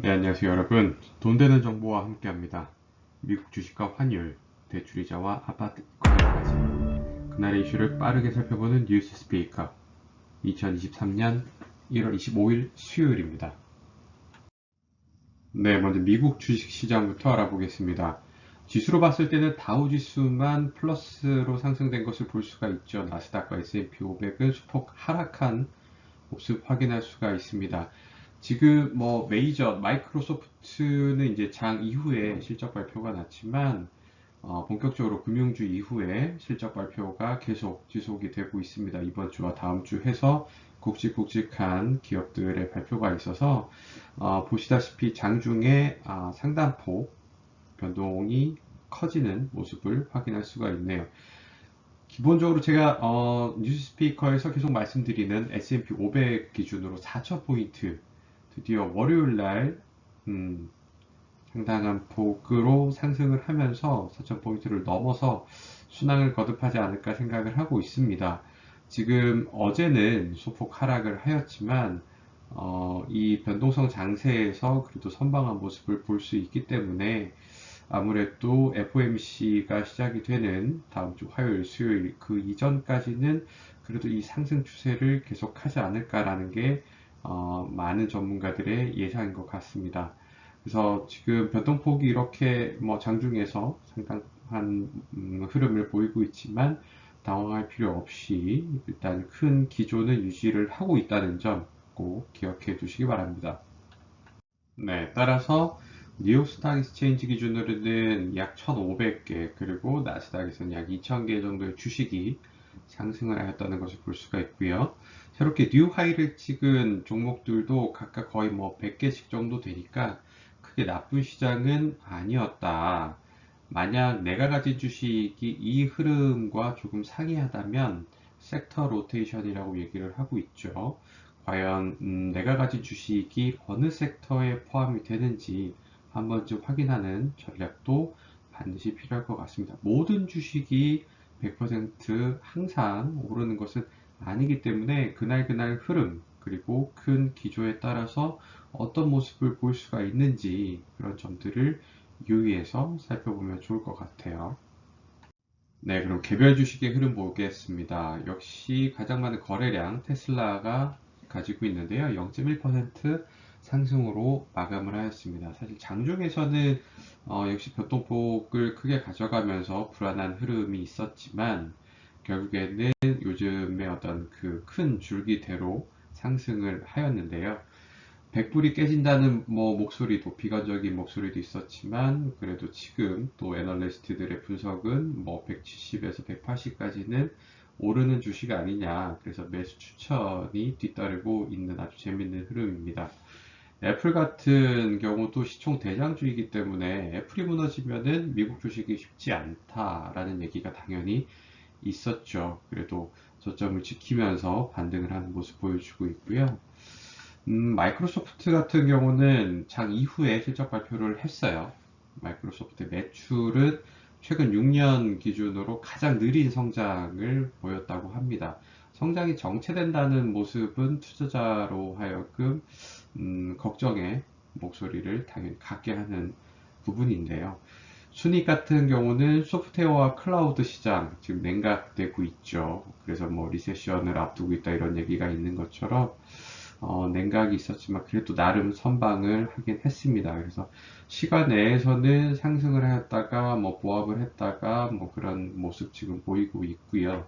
네, 안녕하세요, 여러분. 돈 되는 정보와 함께합니다. 미국 주식과 환율, 대출이자와 아파트 가격까지 그날의 이슈를 빠르게 살펴보는 뉴스 스피커. 2023년 1월 25일 수요일입니다. 네, 먼저 미국 주식 시장부터 알아보겠습니다. 지수로 봤을 때는 다우 지수만 플러스로 상승된 것을 볼 수가 있죠. 나스닥과 S&P 500은 소폭 하락한 모습 확인할 수가 있습니다. 지금 뭐 메이저 마이크로소프트는 이제 장 이후에 실적 발표가 났지만 본격적으로 금융주 이후에 실적 발표가 계속 지속이 되고 있습니다. 이번 주와 다음 주 해서 굵직굵직한 기업들의 발표가 있어서 보시다시피 장중에 상단폭 변동이 커지는 모습을 확인할 수가 있네요. 기본적으로 제가 뉴스 스피커에서 계속 말씀드리는 S&P 500 기준으로 4,000포인트 드디어 월요일 날 상당한 폭으로 상승을 하면서 4,000포인트를 넘어서 순항을 거듭하지 않을까 생각을 하고 있습니다. 지금 어제는 소폭 하락을 하였지만 이 변동성 장세에서 그래도 선방한 모습을 볼 수 있기 때문에 아무래도 FOMC가 시작이 되는 다음 주 화요일, 수요일 그 이전까지는 그래도 이 상승 추세를 계속하지 않을까라는 게 많은 전문가들의 예상인 것 같습니다. 그래서 지금 변동폭이 이렇게 뭐 장중에서 상당한 흐름을 보이고 있지만 당황할 필요 없이 일단 큰 기조는 유지를 하고 있다는 점 꼭 기억해 두시기 바랍니다. 네, 따라서 뉴욕 스탁 익스체인지 기준으로는 약 1,500개, 그리고 나스닥에서는 약 2,000개 정도의 주식이 상승을 하였다는 것을 볼 수가 있고요. 새롭게 뉴 하이를 찍은 종목들도 각각 거의 뭐 100개씩 정도 되니까 크게 나쁜 시장은 아니었다. 만약 내가 가진 주식이 이 흐름과 조금 상이하다면 섹터 로테이션이라고 얘기를 하고 있죠. 과연 내가 가진 주식이 어느 섹터에 포함이 되는지 한 번쯤 확인하는 전략도 반드시 필요할 것 같습니다. 모든 주식이 100% 항상 오르는 것은 아니기 때문에 그날 흐름 그리고 큰 기조에 따라서 어떤 모습을 볼 수가 있는지 그런 점들을 유의해서 살펴보면 좋을 것 같아요. 네, 그럼 개별 주식의 흐름 보겠습니다. 역시 가장 많은 거래량 테슬라가 가지고 있는데요. 0.1% 상승으로 마감을 하였습니다. 사실 장중에서는 역시 변동폭을 크게 가져가면서 불안한 흐름이 있었지만 결국에는 요즘에 어떤 그 큰 줄기대로 상승을 하였는데요. 100불이 깨진다는 뭐 목소리도 비관적인 목소리도 있었지만 그래도 지금 또 애널리스트들의 분석은 뭐 170에서 180까지는 오르는 주식 아니냐, 그래서 매수 추천이 뒤따르고 있는 아주 재밌는 흐름입니다. 애플 같은 경우도 시총 대장주이기 때문에 애플이 무너지면은 미국 주식이 쉽지 않다라는 얘기가 당연히 있었죠. 그래도 저점을 지키면서 반등을 하는 모습 보여주고 있고요. 마이크로소프트 같은 경우는 장 이후에 실적 발표를 했어요. 마이크로소프트 매출은 최근 6년 기준으로 가장 느린 성장을 보였다고 합니다. 성장이 정체된다는 모습은 투자자로 하여금 걱정의 목소리를 당연히 갖게 하는 부분인데요. 순익 같은 경우는 소프트웨어와 클라우드 시장 지금 냉각되고 있죠. 그래서 뭐 리세션을 앞두고 있다 이런 얘기가 있는 것처럼 냉각이 있었지만 그래도 나름 선방을 하긴 했습니다. 그래서 시간 내에서는 상승을 하였다가 뭐 보합을 했다가 뭐 그런 모습 지금 보이고 있고요.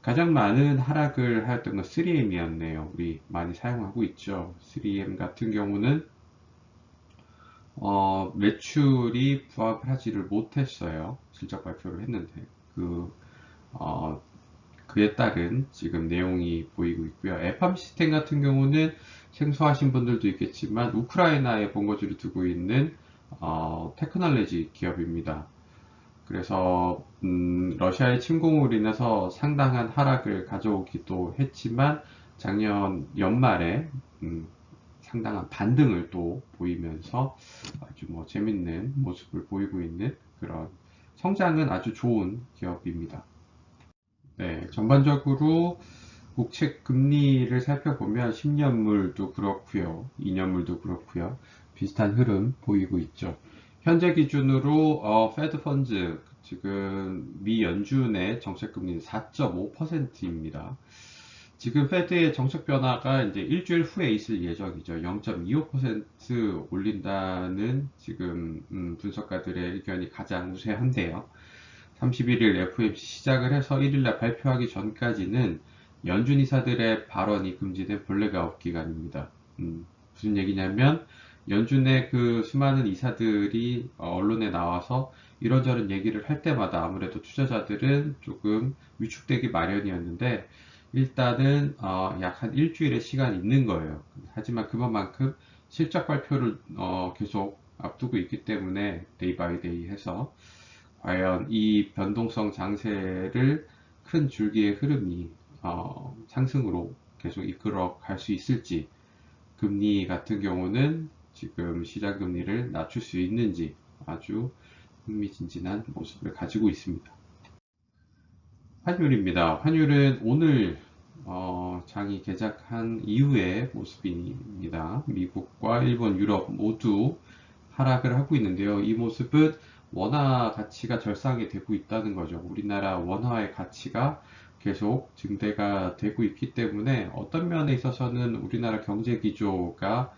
가장 많은 하락을 하였던 건 3M이었네요. 우리 많이 사용하고 있죠. 3M 같은 경우는 매출이 부합을 하지를 못했어요. 실적 발표를 했는데 그 어, 그에 따른 지금 내용이 보이고 있고요. 에팜 시스템 같은 경우는 생소하신 분들도 있겠지만 우크라이나에 본거지를 두고 있는 테크놀로지 기업입니다. 그래서 러시아의 침공으로 인해서 상당한 하락을 가져오기도 했지만 작년 연말에 상당한 반등을 또 보이면서 아주 뭐 재밌는 모습을 보이고 있는 그런 성장은 아주 좋은 기업입니다. 네, 전반적으로 국채 금리를 살펴보면 10년물도 그렇고요, 2년물도 그렇고요. 비슷한 흐름 보이고 있죠. 현재 기준으로 페드 펀즈 지금 미 연준의 정책 금리는 4.5%입니다. 지금 페드의 정책 변화가 이제 일주일 후에 있을 예정이죠. 0.25% 올린다는 지금 분석가들의 의견이 가장 우세한데요. 31일 FOMC 시작을 해서 1일날 발표하기 전까지는 연준 이사들의 발언이 금지된 블랙아웃 기간입니다. 무슨 얘기냐면 연준의 그 수많은 이사들이 언론에 나와서 이런저런 얘기를 할 때마다 아무래도 투자자들은 조금 위축되기 마련이었는데 일단은 약 한 일주일의 시간이 있는 거예요. 하지만 그것만큼 실적 발표를 계속 앞두고 있기 때문에 데이 바이 데이 해서 과연 이 변동성 장세를 큰 줄기의 흐름이 상승으로 계속 이끌어 갈 수 있을지, 금리 같은 경우는 지금 시장 금리를 낮출 수 있는지 아주 흥미진진한 모습을 가지고 있습니다. 환율입니다. 환율은 오늘 장이 개장한 이후의 모습입니다. 미국과 일본, 유럽 모두 하락을 하고 있는데요. 이 모습은 원화 가치가 절상이 되고 있다는 거죠. 우리나라 원화의 가치가 계속 증대가 되고 있기 때문에 어떤 면에 있어서는 우리나라 경제 기조가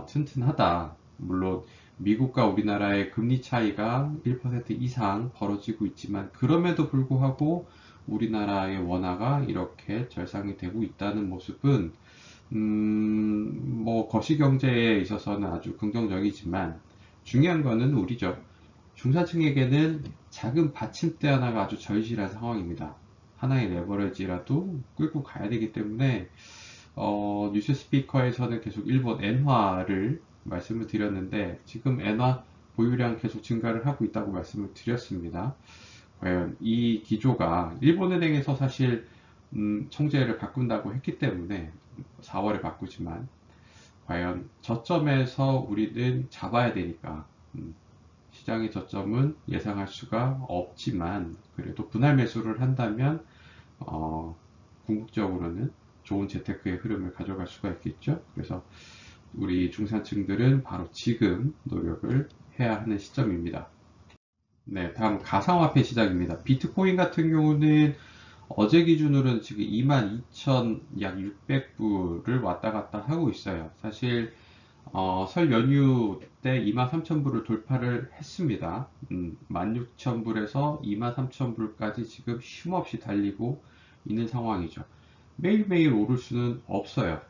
튼튼하다. 물론 미국과 우리나라의 금리 차이가 1% 이상 벌어지고 있지만 그럼에도 불구하고 우리나라의 원화가 이렇게 절상이 되고 있다는 모습은 뭐 거시경제에 있어서는 아주 긍정적이지만 중요한 거는 우리죠. 중산층에게는 작은 받침대 하나가 아주 절실한 상황입니다. 하나의 레버리지라도 끌고 가야 되기 때문에 뉴스 스피커에서는 계속 일본 엔화를 말씀을 드렸는데 지금 엔화 보유량 계속 증가를 하고 있다고 말씀을 드렸습니다. 과연 이 기조가 일본은행에서 사실 총재를 바꾼다고 했기 때문에 4월에 바꾸지만 과연 저점에서 우리는 잡아야 되니까 시장의 저점은 예상할 수가 없지만 그래도 분할 매수를 한다면 궁극적으로는 좋은 재테크의 흐름을 가져갈 수가 있겠죠. 그래서 우리 중산층들은 바로 지금 노력을 해야 하는 시점입니다. 네, 다음 가상화폐 시장입니다. 비트코인 같은 경우는 어제 기준으로는 지금 22,000 약 600불을 왔다 갔다 하고 있어요. 사실 설 연휴 때 23,000불을 돌파를 했습니다. 16,000불에서 23,000불까지 지금 쉼없이 달리고 있는 상황이죠. 매일매일 오를 수는 없어요.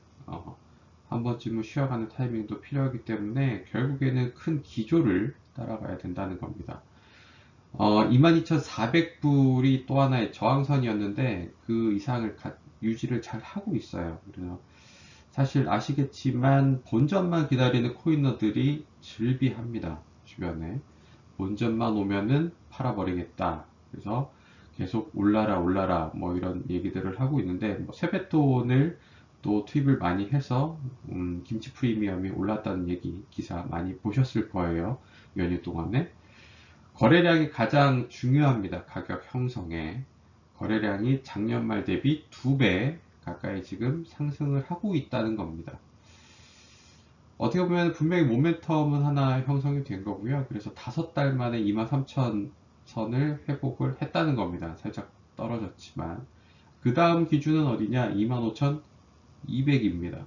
한 번쯤은 쉬어가는 타이밍도 필요하기 때문에 결국에는 큰 기조를 따라가야 된다는 겁니다. 22,400불이 또 하나의 저항선이었는데 그 이상을 유지를 잘 하고 있어요. 그래서 사실 아시겠지만 본전만 기다리는 코인러들이 즐비합니다. 주변에 본전만 오면은 팔아버리겠다. 그래서 계속 올라라 올라라 뭐 이런 얘기들을 하고 있는데 뭐 세뱃돈을 또 투입을 많이 해서 김치 프리미엄이 올랐다는 얘기 기사 많이 보셨을 거예요. 연휴 동안에 거래량이 가장 중요합니다. 가격 형성에 거래량이 작년 말 대비 2배 가까이 지금 상승을 하고 있다는 겁니다. 어떻게 보면 분명히 모멘텀은 하나 형성이 된 거고요. 그래서 5달 만에 23,000 선을 회복을 했다는 겁니다. 살짝 떨어졌지만 그 다음 기준은 어디냐? 25,200입니다.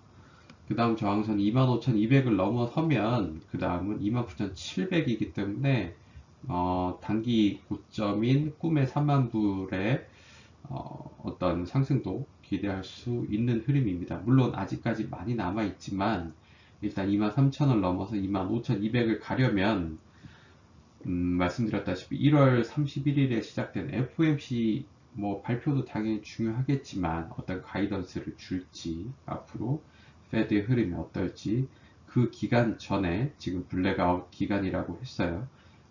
그 다음 저항선 25,200을 넘어서면 그 다음은 29,700이기 때문에 단기 고점인 꿈의 3만불의 어떤 상승도 기대할 수 있는 흐름입니다. 물론 아직까지 많이 남아 있지만 일단 23,000을 넘어서 25,200을 가려면 말씀드렸다시피 1월 31일에 시작된 FOMC 뭐 발표도 당연히 중요하겠지만 어떤 가이던스를 줄지 앞으로 페드의 흐름이 어떨지 그 기간 전에 지금 블랙아웃 기간이라고 했어요.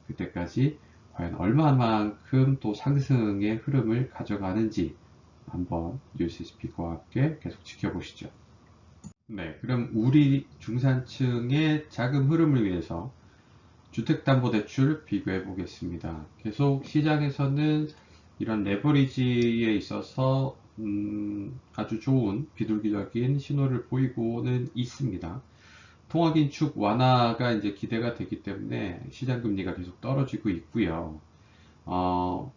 그때까지 과연 얼마만큼 또 상승의 흐름을 가져가는지 한번 뉴스 스피커와 함께 계속 지켜보시죠. 네, 그럼 우리 중산층의 자금 흐름을 위해서 주택담보대출 비교해 보겠습니다. 계속 시장에서는 이런 레버리지에 있어서 아주 좋은 비둘기적인 신호를 보이고는 있습니다. 통화긴축 완화가 이제 기대가 되기 때문에 시장 금리가 계속 떨어지고 있고요.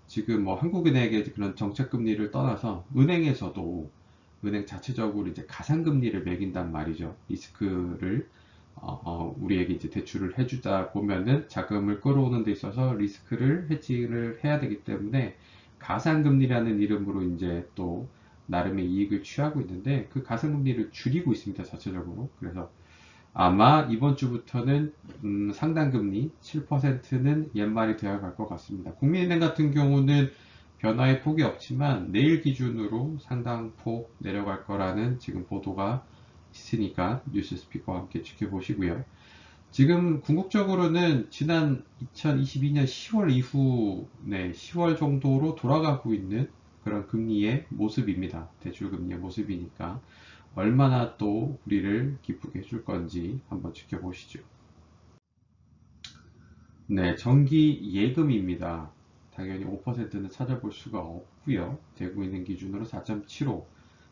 지금 뭐 한국은행의 그런 정책 금리를 떠나서 은행에서도 은행 자체적으로 이제 가상금리를 매긴단 말이죠. 리스크를 우리에게 이제 대출을 해주다 보면은 자금을 끌어오는 데 있어서 리스크를 해지를 해야 되기 때문에 가상금리라는 이름으로 이제 또 나름의 이익을 취하고 있는데 그 가상금리를 줄이고 있습니다. 자체적으로. 그래서 아마 이번 주부터는 상당금리 7%는 연말이 되어 갈 것 같습니다. 국민은행 같은 경우는 변화의 폭이 없지만 내일 기준으로 상당폭 내려갈 거라는 지금 보도가 있으니까 뉴스 스피커와 함께 지켜보시고요. 지금 궁극적으로는 지난 2022년 10월 이후 10월 정도로 돌아가고 있는 그런 금리의 모습입니다. 대출 금리의 모습이니까 얼마나 또 우리를 기쁘게 해줄 건지 한번 지켜보시죠. 네, 정기 예금입니다. 당연히 5%는 찾아볼 수가 없고요. 대구 은행 기준으로 4.75,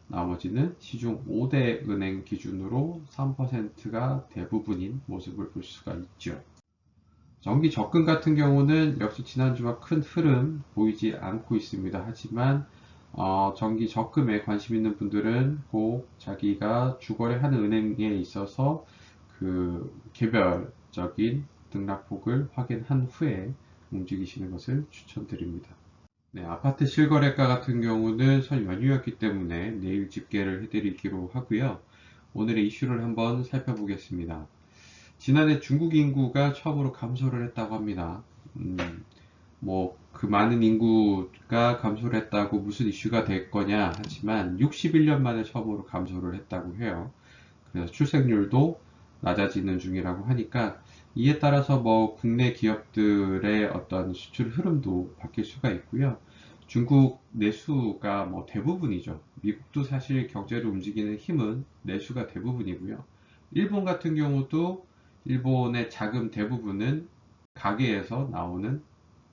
나머지는 시중 5대 은행 기준으로 3%가 대부분인 모습을 볼 수가 있죠. 정기 적금 같은 경우는 역시 지난주와 큰 흐름 보이지 않고 있습니다. 하지만 정기 적금에 관심 있는 분들은 꼭 자기가 주거래하는 은행에 있어서 그 개별적인 등락폭을 확인한 후에 움직이시는 것을 추천드립니다. 네, 아파트 실거래가 같은 경우는 설 연휴였기 때문에 내일 집계를 해드리기로 하고요. 오늘의 이슈를 한번 살펴보겠습니다. 지난해 중국 인구가 처음으로 감소를 했다고 합니다. 뭐 그 많은 인구가 감소를 했다고 무슨 이슈가 될 거냐 하지만 61년 만에 처음으로 감소를 했다고 해요. 그래서 출생률도 낮아지는 중이라고 하니까 이에 따라서 뭐 국내 기업들의 어떤 수출 흐름도 바뀔 수가 있고요. 중국 내수가 뭐 대부분이죠. 미국도 사실 경제를 움직이는 힘은 내수가 대부분이고요. 일본 같은 경우도 일본의 자금 대부분은 가계에서 나오는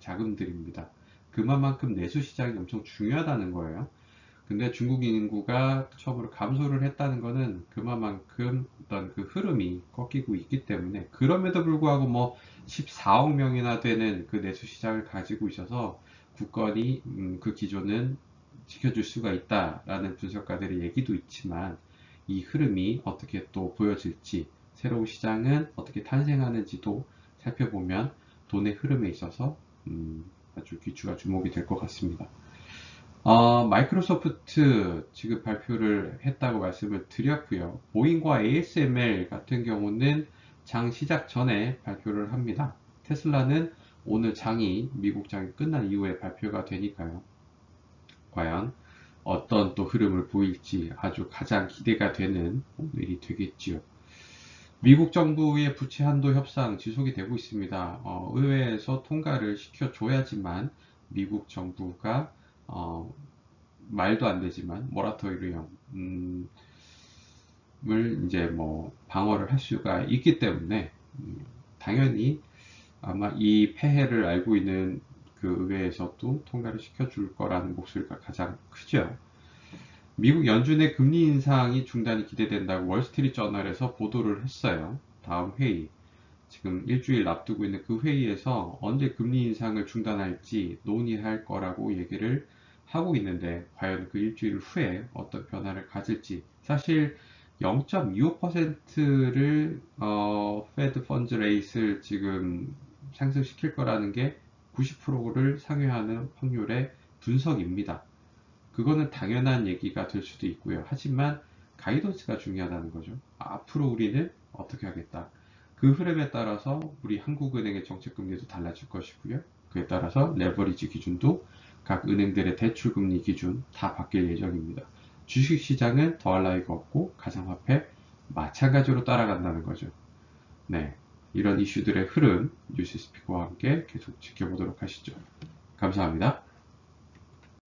자금들입니다. 그만큼 내수 시장이 엄청 중요하다는 거예요. 근데 중국 인구가 처음으로 감소를 했다는 것은 그만큼 어떤 그 흐름이 꺾이고 있기 때문에 그럼에도 불구하고 뭐 14억 명이나 되는 그 내수 시장을 가지고 있어서 굳건히 그 기조는 지켜줄 수가 있다라는 분석가들의 얘기도 있지만 이 흐름이 어떻게 또 보여질지 새로운 시장은 어떻게 탄생하는지도 살펴보면 돈의 흐름에 있어서 아주 귀추가 주목이 될 것 같습니다. 마이크로소프트 지금 발표를 했다고 말씀을 드렸고요. 보잉과 ASML 같은 경우는 장 시작 전에 발표를 합니다. 테슬라는 오늘 장이 미국 장이 끝난 이후에 발표가 되니까요. 과연 어떤 또 흐름을 보일지 아주 가장 기대가 되는 오늘이 되겠지요. 미국 정부의 부채 한도 협상 지속이 되고 있습니다. 의회에서 통과를 시켜줘야지만 미국 정부가 말도 안 되지만 모라토리엄을 이제 뭐 방어를 할 수가 있기 때문에 당연히 아마 이 폐해를 알고 있는 그 의회에서도 통과를 시켜줄 거라는 목소리가 가장 크죠. 미국 연준의 금리 인상이 중단이 기대된다고 월스트리트 저널에서 보도를 했어요. 다음 회의, 지금 일주일 앞두고 있는 그 회의에서 언제 금리 인상을 중단할지 논의할 거라고 얘기를 하고 있는데 과연 그 일주일 후에 어떤 변화를 가질지, 사실 0.25%를 페드 펀즈 레이트를 지금 상승시킬 거라는 게 90%를 상회하는 확률의 분석입니다. 그거는 당연한 얘기가 될 수도 있고요. 하지만 가이던스가 중요하다는 거죠. 앞으로 우리는 어떻게 하겠다. 그 흐름에 따라서 우리 한국은행의 정책금리도 달라질 것이고요. 그에 따라서 레버리지 기준도 각 은행들의 대출금리 기준 다 바뀔 예정입니다. 주식시장은 더할 나위가 없고 가상화폐 마찬가지로 따라간다는 거죠. 네, 이런 이슈들의 흐름 뉴스 스피커와 함께 계속 지켜보도록 하시죠. 감사합니다.